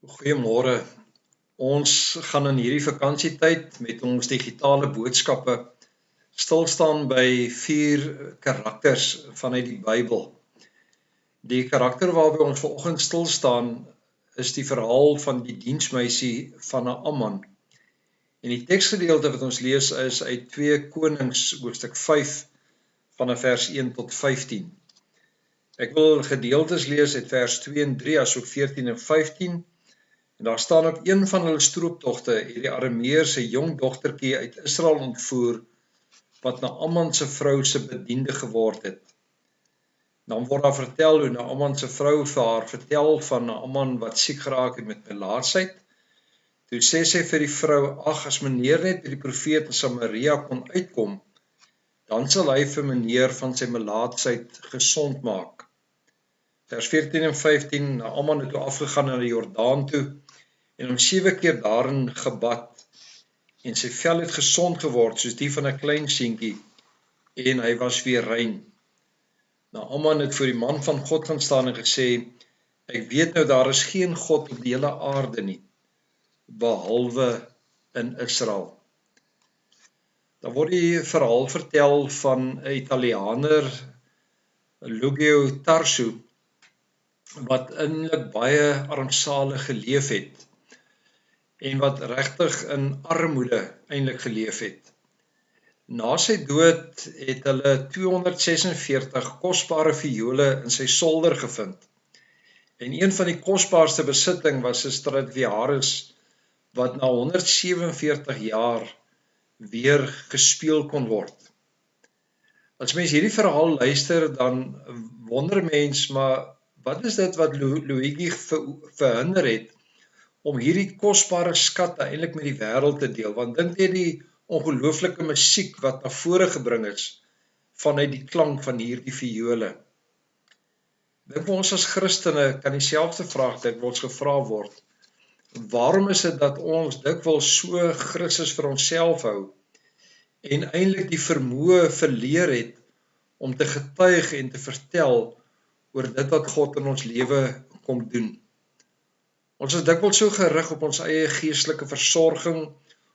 Goeiemôre. Ons gaan in hierdie vakansietyd met ons digitale boodskappe stilstaan by 4 karakters vanuit die Bybel. Die karakter waarby ons vanoggend stilstaan is die verhaal van die diensmeisie van Naaman. En die teksgedeelte wat ons lees is uit 2 Konings hoofstuk 5 vanaf vers 1 tot 15. Ek wil gedeeltes lees uit vers 2 en 3 asook 14 en 15. En daar staan op een van hulle strooptogte het die Arameërs 'n jong dogtertjie uit Israel ontvoer wat Naaman se vrou se bediende geword het. Dan word daar vertel hoe Naaman se vrou vir haar vertel van Naaman wat siek geraak het met melaatsheid. Toe sê sy vir die vrou: "Ag, as meneer net by die profeet in Samaria kon uitkom, dan sal hy vir meneer van sy melaatsheid gesond maak." Vers 14 en 15, Naaman het toe afgegaan na die Jordaan toe en hom 7 keer daarin gebad en sy vel het gesond geword soos die van 'n klein seentjie en hy was weer rein. Naaman het voor die man van God gaan staan en gesê: "Ek weet nou daar is geen God op die hele aarde nie, behalwe in Israel." Dan word die verhaal vertel van 'n Italianer, Luigi Tarso, wat eintlik baie armsalig geleef het en wat regtig in armoede eintlik geleef het. Na sy dood het hulle 246 kosbare viole in sy solder gevind. En een van die kosbaarste besitting was 'n Stradivarius wat na 147 jaar weer gespeel kon word. As mens hierdie verhaal luister, dan wonder mens, maar wat is dit wat Luigi verhinder het om hierdie kosbare skatte eintlik met die wêreld te deel? Want dink jy die ongelooflike musiek wat na vore gebring is vanuit die klank van hierdie viole? Dink ons as Christene kan dieselfde vraag dikwels gevra word. Waarom is dit dat ons dikwels so Christus vir onsself hou en eintlik die vermoë verleer het om te getuig en te vertel oor dit wat God in ons lewe kom doen? Ons is dikwels so gerig op ons eie geestelike versorging,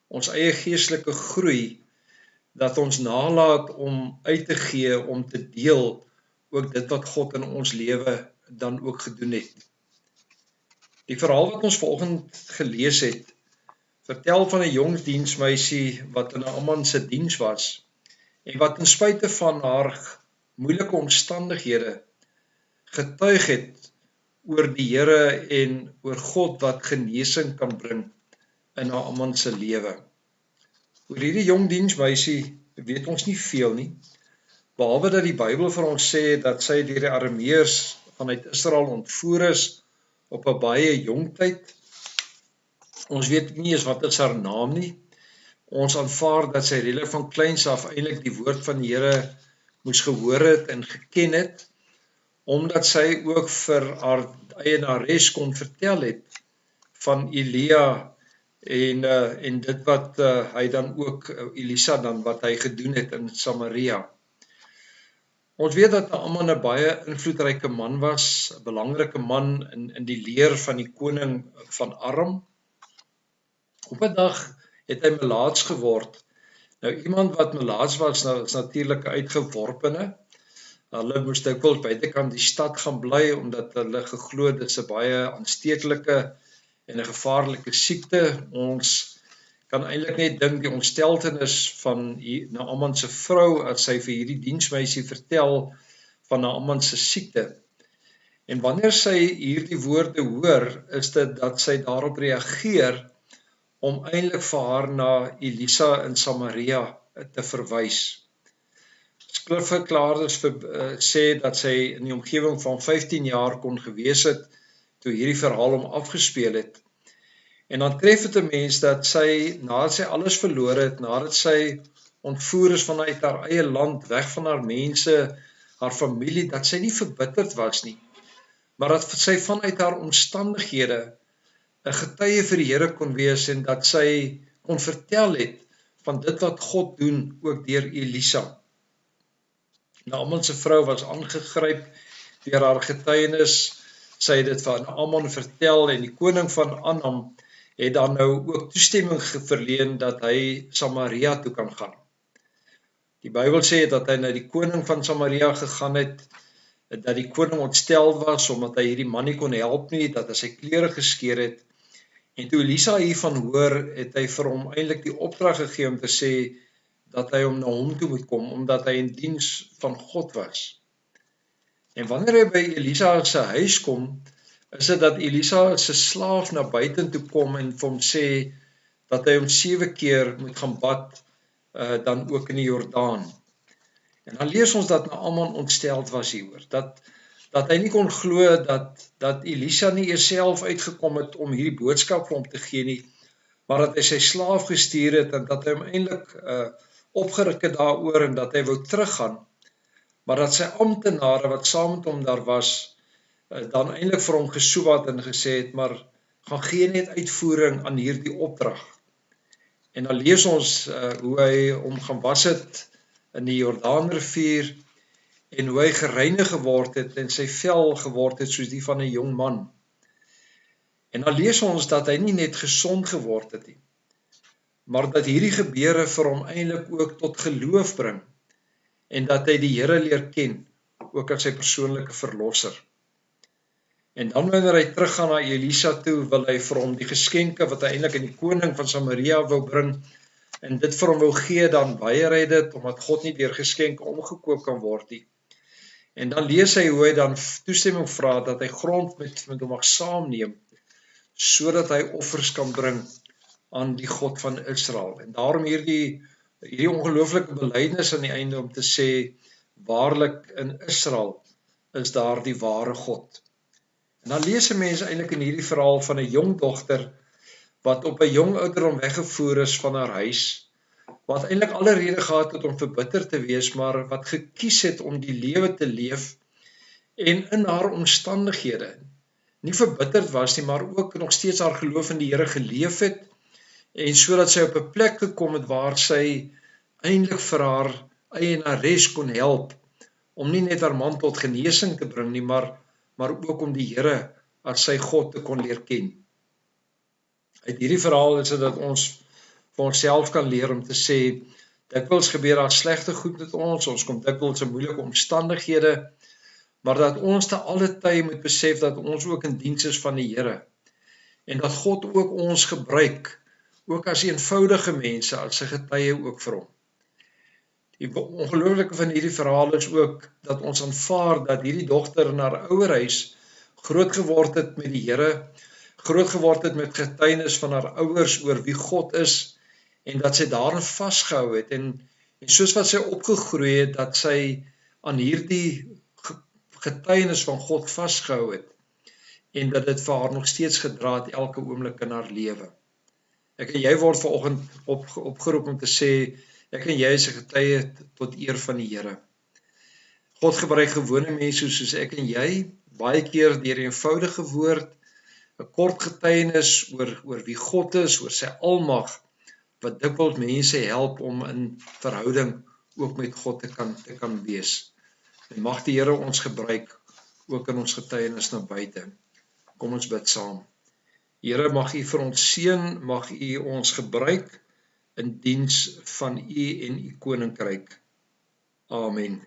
ons eie geestelike groei, dat ons nalat om uit te gee, om te deel, ook dit wat God in ons lewe dan ook gedoen het. Die verhaal wat ons vanoggend gelees het, vertel van 'n jong diensmeisie wat in Naaman se diens was, en wat ten spyte van haar moeilike omstandighede getuig het oor die Here en oor God wat genesing kan bring in Naaman se lewe. Oor hierdie jong diensmeisie weet ons nie veel nie, behalwe dat die Bybel vir ons sê dat sy deur die Arameërs vanuit Israel ontvoer is op 'n baie jong tyd. Ons weet nie eens wat is haar naam nie. Ons aanvaar dat sy redelik van kleins af eintlik die woord van die Here moes gehoor het en geken het, omdat sy ook vir haar eienares kon vertel het van Elia en dit wat hy dan ook, Elisa dan, wat hy gedoen het in Samaria. Ons weet dat Naaman 'n baie invloedryke man was, 'n belangrike man in die leer van die koning van Aram. Op 'n dag het hy melaats geword. Nou iemand wat melaats was, is natuurlik 'n uitgeworpene. Hulle moes dikwels buitekant die stad gaan bly omdat hulle geglo dit is 'n baie aansteeklike en 'n gevaarlike siekte. Ons kan eintlik net dink die ontsteltenis van Naaman se vrou as sy vir hierdie diensmeisie vertel van Naaman se siekte. En wanneer sy hierdie woorde hoor, is dit dat sy daarop reageer om eintlik vir haar na Elisa in Samaria te verwys. Skrifverklaarders sê dat sy in die omgewing van 15 jaar kon gewees het toe hierdie verhaal hom afgespeel het. En dan tref dit 'n mens dat sy, nadat sy alles verloor het, nadat sy ontvoer is vanuit haar eie land, weg van haar mense, haar familie, dat sy nie verbitterd was nie, maar dat sy vanuit haar omstandighede 'n getuie vir die Here kon wees en dat sy kon vertel het van dit wat God doen, ook deur Elisa. Naaman se vrou was aangegryp deur haar getuienis sy het dit van Naaman vertel en die koning van Aram het dan nou ook toestemming verleen dat hy Samaria toe kan gaan. Die Bybel sê dat hy na die koning van Samaria gegaan het, dat die koning ontstel was omdat hy hierdie man nie kon help nie, dat hy sy klere geskeur het. En toe Elisa hiervan hoor, het hy vir hom eintlik die opdrag gegee om te sê dat hy na hom toe moet kom, omdat hy in diens van God was. En wanneer hy by Elisa se huis kom, is dit dat Elisa se slaaf na buite toe kom en vir hom sê dat hy hom 7 keer moet gaan bad, dan ook in die Jordaan. En dan lees ons dat Naaman ontsteld was hieroor, dat hy nie kon glo dat Elisa nie eers self uitgekom het om hierdie boodskap vir hom te gee nie, maar dat hy sy slaaf gestuur het en dat hy hom eintlik opgeruk het daaroor en dat hy wou teruggaan, maar dat sy amptenare wat saam met hom daar was, dan eintlik vir hom gesoewat en gesê het, maar gaan gee net uitvoering aan hierdie opdrag. En dan lees ons hoe hy hom gaan was het in die Jordaanrivier en hoe hy gereinig geword het en sy vel geword het soos die van 'n jong man. En dan lees ons dat hy nie net gesond geword het nie, maar dat hierdie gebeure vir hom eintlik ook tot geloof bring en dat hy die Here leer ken, ook as sy persoonlike verlosser. En dan wanneer hy teruggaan na Elisa toe, wil hy vir hom die geskenke wat hy eintlik aan die koning van Samaria wou bring, en dit vir hom wou gee, dan weier hy dit, omdat God nie deur geskenke omgekoop kan word nie. En dan lees hy hoe hy dan toestemming vra dat hy grond met hom mag saamneem, sodat hy offers kan bring aan die God van Israel. En daarom hierdie ongelooflike belydenis aan die einde om te sê, waarlik in Israel is daar die ware God. En dan lees 'n mens eintlik in hierdie verhaal van 'n jong dogter wat op 'n jong ouderdom weggevoer is van haar huis, wat eintlik alle rede gehad het om verbitter te wees, maar wat gekies het om die lewe te leef en in haar omstandighede nie verbitterd was nie, maar ook nog steeds haar geloof in die Here geleef het, en sodat sy op 'n plek gekom het waar sy eintlik vir haar eienares kon help, om nie net haar man tot genesing te bring nie, maar ook om die Here as sy God te kon leer ken. Uit hierdie verhaal is dit dat ons vir onsself kan leer om te sê, dikwels gebeur daar slegte goed met ons kom dikwels in moeilike omstandighede, maar dat ons te alle tye moet besef dat ons ook in diens is van die Here, en dat God ook ons gebruik, ook as eenvoudige mense, as sy getuie ook vir hom. Die ongelooflike van hierdie verhaal is ook dat ons aanvaar dat hierdie dogter in haar ouerhuis groot geword het met die Here, groot geword het met getuienis van haar ouers oor wie God is, en dat sy daarin vasgehou het, en soos wat sy opgegroei het, dat sy aan hierdie getuienis van God vasgehou het, en dat dit vir haar nog steeds gedra het elke oomblik in haar lewe. Ek en jy word vanoggend opgeroep om te sê, ek en jy is 'n getuie tot eer van die Here. God gebruik gewone mense soos ek en jy, baie keer deur 'n eenvoudige woord, 'n kort getuienis oor wie God is, oor sy almag, wat dikwels mense help om in verhouding ook met God te kan wees. En mag die Here ons gebruik, ook in ons getuienis na buite. Kom ons bid saam. Here, mag U vir ons seën, mag U ons gebruik in diens van U en U koninkryk. Amen.